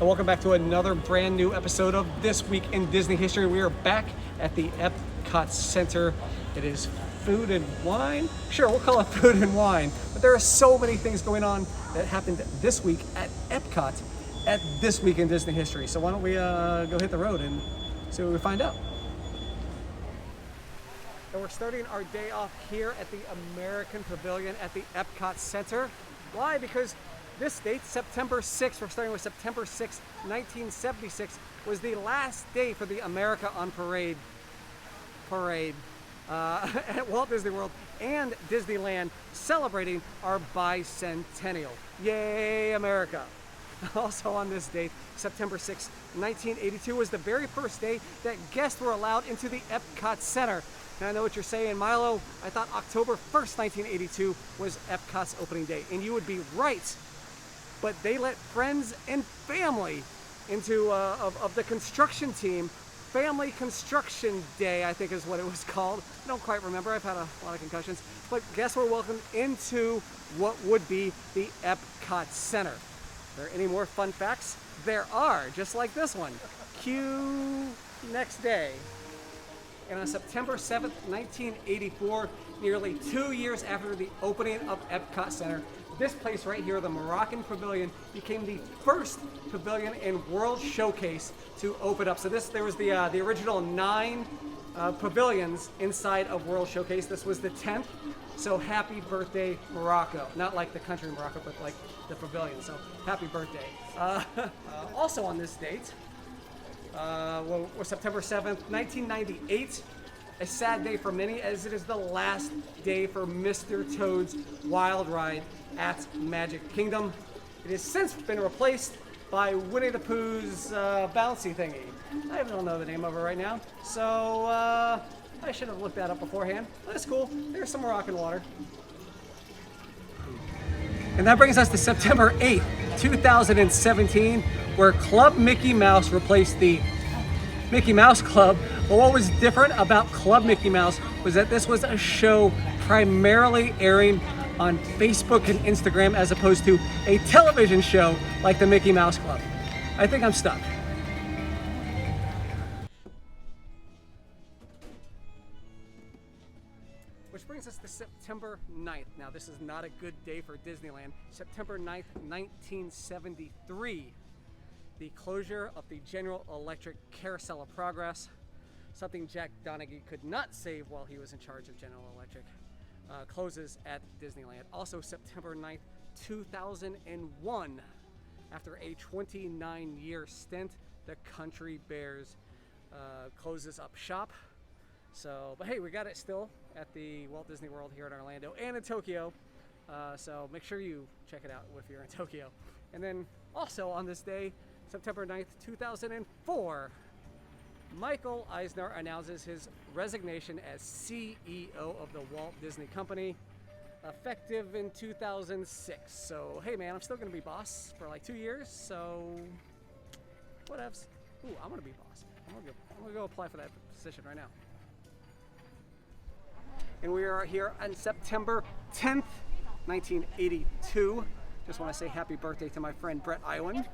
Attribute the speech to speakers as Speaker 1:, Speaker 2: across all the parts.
Speaker 1: And welcome back to another brand new episode of This Week in Disney History. We are back at the Epcot Center. It is food and wine? Sure, we'll call it food and wine. But there are so many things going on that happened this week at Epcot at This Week in Disney History. So why don't we go hit the road and see what we find out. And we're starting our day off here at the American Pavilion at the Epcot Center. Why? Because this date, September 6th, we're starting with September 6th, 1976, was the last day for the America on Parade at Walt Disney World and Disneyland, celebrating our bicentennial. Yay, America! Also on this date, September 6th, 1982, was the very first day that guests were allowed into the Epcot Center. And I know what you're saying, Milo, I thought October 1st, 1982 was Epcot's opening day, and you would be right. But they let friends and family into of the construction team. Family Construction Day, I think is what it was called. I don't quite remember. I've had a lot of concussions. But guests were welcomed into what would be the Epcot Center. Are there any more fun facts? There are, just like this one. Cue next day. And on September 7th, 1984, nearly 2 years after the opening of Epcot Center, this place right here, the Moroccan Pavilion, became the first pavilion in World Showcase to open up. So there was the original 9 pavilions inside of World Showcase. This was the 10th. So happy birthday, Morocco. Not like the country Morocco, but like the pavilion. So happy birthday. Also on this date, was September 7th, 1998. A sad day for many, as it is the last day for Mr. Toad's Wild Ride at Magic Kingdom. It has since been replaced by Winnie the Pooh's bouncy thingy. I don't know the name of it right now, so I should have looked that up beforehand. But that's cool. There's some Moroccan water. And that brings us to September 8th, 2017, where Club Mickey Mouse replaced the Mickey Mouse Club. But what was different about Club Mickey Mouse was that this was a show primarily airing on Facebook and Instagram as opposed to a television show like the Mickey Mouse Club. I think I'm stuck. Which brings us to September 9th. Now this is not a good day for Disneyland. September 9th, 1973. The closure of the General Electric Carousel of Progress, something Jack Donaghy could not save while he was in charge of General Electric, closes at Disneyland. Also September 9th, 2001, after a 29-year stint, the Country Bears closes up shop. So, but hey, we got it still at the Walt Disney World here in Orlando and in Tokyo. So make sure you check it out if you're in Tokyo. And then also on this day, September 9th, 2004, Michael Eisner announces his resignation as CEO of the Walt Disney Company, effective in 2006. So, hey man, I'm still gonna be boss for like 2 years, so whatevs. Ooh, I'm gonna be boss. I'm gonna go apply for that position right now. And we are here on September 10th, 1982. Just want to say happy birthday to my friend Brett Iwan.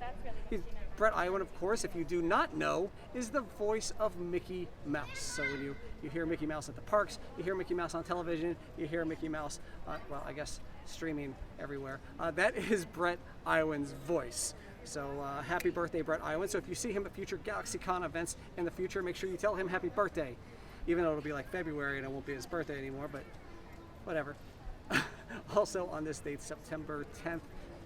Speaker 1: Brett Iwan, of course, if you do not know, is the voice of Mickey Mouse. So when you hear Mickey Mouse at the parks, you hear Mickey Mouse on television, you hear Mickey Mouse, well, I guess streaming everywhere. That is Brett Iwan's voice. So happy birthday, Brett Iwan. So if you see him at future GalaxyCon events in the future, make sure you tell him happy birthday. Even though it'll be like February and it won't be his birthday anymore, but whatever. Also on this date, September 10th,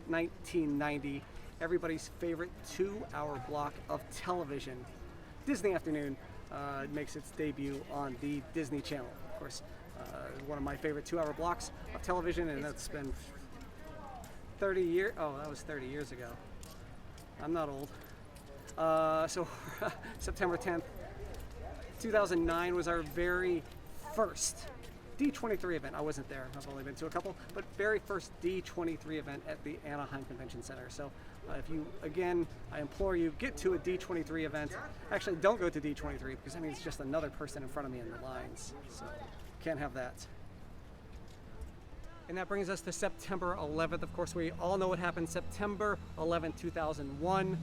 Speaker 1: 1990, everybody's favorite 2-hour block of television, Disney Afternoon, makes its debut on the Disney Channel. Of course, one of my favorite 2-hour blocks of television, and that's been 30 years. Oh, that was 30 years ago. I'm not old. So September 10th, 2009 was our very first D23 event. I wasn't there, I've only been to a couple, but very first D23 event at the Anaheim Convention Center. So if you, again, I implore you, get to a D23 event. Actually, don't go to D23 because that means it's just another person in front of me in the lines. So can't have that. And that brings us to September 11th. Of course, we all know what happened September 11th, 2001.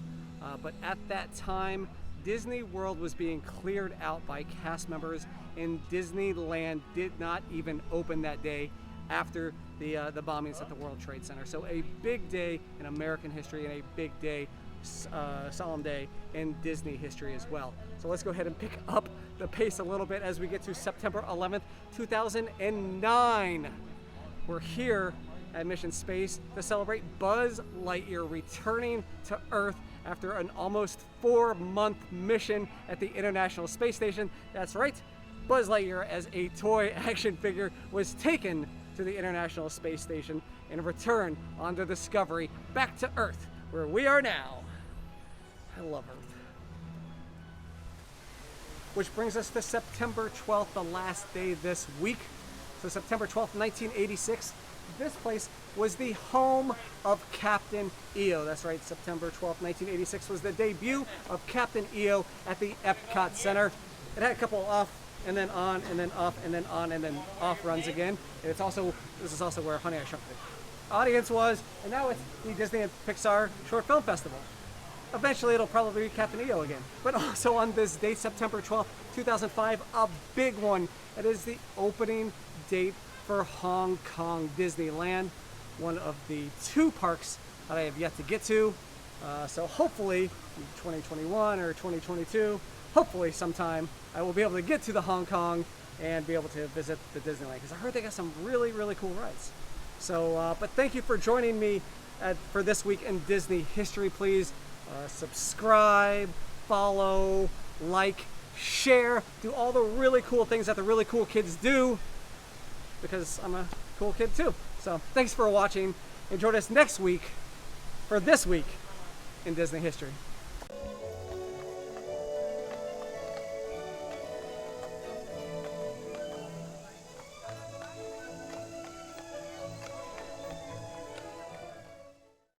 Speaker 1: But at that time, Disney World was being cleared out by cast members, and Disneyland did not even open that day after the bombings at the World Trade Center. So a big day in American history and a big day, solemn day in Disney history as well. So let's go ahead and pick up the pace a little bit as we get to September 11th, 2009. We're here at Mission Space to celebrate Buzz Lightyear returning to Earth after an almost 4-month mission at the International Space Station. That's right, Buzz Lightyear as a toy action figure was taken to the International Space Station and returned on the Discovery back to Earth, where we are now. I love Earth. Which brings us to September 12th, the last day this week. So September 12th, 1986, this place was the home of Captain EO. That's right, September 12th, 1986 was the debut of Captain EO at the Epcot Center. It had a couple off and then on and then off and then on and then off runs again. And this is also where Honey, I Shrunk the Audience was, and now it's the Disney and Pixar Short Film Festival. Eventually it'll probably be Captain EO again. But also on this date, September 12th, 2005, a big one. It is the opening date for Hong Kong Disneyland, one of the 2 parks that I have yet to get to. So hopefully in 2021 or 2022, hopefully sometime I will be able to get to the Hong Kong and be able to visit the Disneyland, because I heard they got some really, really cool rides. So, but thank you for joining me for this week in Disney history. Please subscribe, follow, like, share, do all the really cool things that the really cool kids do, because I'm a cool kid too. So thanks for watching. Enjoy us next week for this week in Disney history.